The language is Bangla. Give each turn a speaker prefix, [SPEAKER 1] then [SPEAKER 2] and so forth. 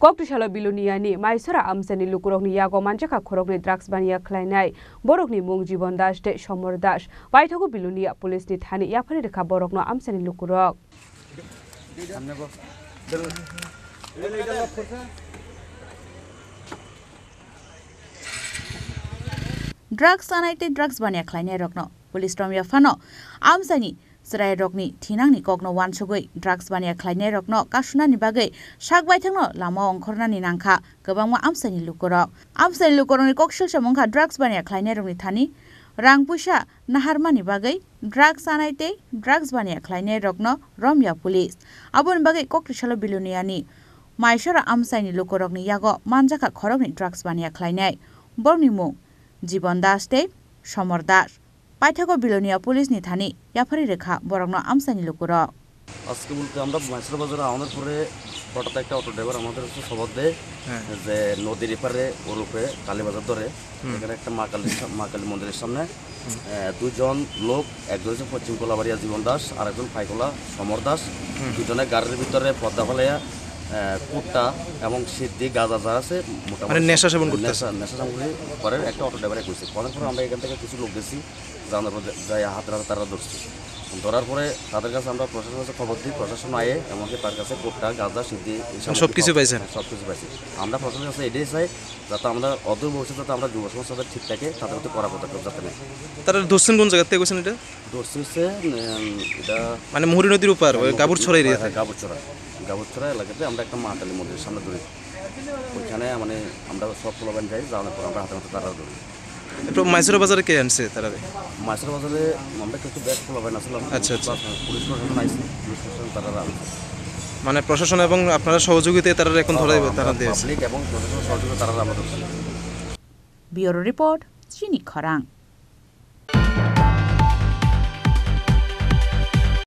[SPEAKER 1] Koktishala Biluniani, Maisara Amsani Lukurokni Yago Manjaka Korokni Drugs Bania Klainai, Borokni Mung Jibon Dash, De Shomor Dash, Vaitago Bilunia Police ni Thani Yapari de Kaborokno Amsani Lukurok.
[SPEAKER 2] Drugs anaite drugs bania klainai rokno police tomya fano amsani Serai rokni thinangni kokno wansugoi drugs bania klainai rokno kasuna ni bagai sakbai thangno lama ongkhorna ni nangkha gobangma amsani lukorok ni kokshil samongkha drugs bania klainai rokni thani rangpuisa naharmani bagai drugs anaite drugs bania klainai rokno romya police abon bagai koktisalo biluniani maisara amsani lukorokni yago manjaka khorokni drugs bania klainai borni mung Jibon Dash de Shomor Dash Paithago Bilonia Police ni Thani Yapari Rekha Borokno Amsani Lukurok
[SPEAKER 3] আজকে বলতে আমরা মাইসরা বাজারে আমাদের পরে হঠাৎ একটা অটো ড্রাইভার আমাদের খবর দেয় যে নদীর এপারে ওরূপে কালীবাজার ধরে এখানে একটা মা কালী মন্দিরের সামনে দুজন লোক একজন হচ্ছে পশ্চিম কোলাবাড়িয়া জীবন দাস আর একজন ফাইকোলা সমর দাস দুজনে গাড়ির ভিতরে পদ্মা ফেলাইয়া কুট্টা এবং সিদ্ধি গাঁজা যা আছে মোটামুটি নেশা সামগ্রী করে একটা অটো ড্রাইভারে কইছে পরে আমরা এখান থেকে কিছু লোক গেছি জানার পর যাই হাতে তারা ধরছি ধরার পরে তাদের কাছে আমরা প্রশাসনের কাছে খবর দিই প্রশাসন আয়ে এমনকি তার কাছে কুট্টা গাঁজা সিদ্ধি সবকিছু পাইছে আমরা প্রশাসনের কাছে এটাই চাই যাতে আমরা অদূর ভবিষ্যতে যাতে আমরা যুব সমাজ তাদের ঠিক থাকে তাদের প্রতি কড়া পদক্ষেপ যাতে নেয়
[SPEAKER 4] তারা ধরছেন কোন জায়গা থেকে কইছেন এটা
[SPEAKER 3] ধরছে এটা
[SPEAKER 4] মানে মুহুরী নদীর উপর গাবুরছড়া এরিয়া থেকে গাবুরছড়া এলাকাতে আমরা একটা মা কালী মন্দিরের সামনে ধরি ওইখানে মানে আমরা সব পোলাবান যাই যাওয়ার পর আমরা হাতে তারা ধরি একটু মাইসরা বাজারে কে আনছে তারা
[SPEAKER 3] মাইসরা বাজারে আমরা কিছু ব্যাগ পোলাবান আসলাম
[SPEAKER 4] আচ্ছা
[SPEAKER 3] পুলিশ প্রশাসন আইছে পুলিশ প্রশাসন তারা আনছে
[SPEAKER 4] মানে প্রশাসন এবং আপনারা সহযোগিতায় তারা এখন ধরে তারা দিয়েছে
[SPEAKER 3] পাবলিক এবং প্রশাসন সহযোগিতা তারা আমরা ধরছি
[SPEAKER 2] ব্যুরো রিপোর্ট চিনি খরাং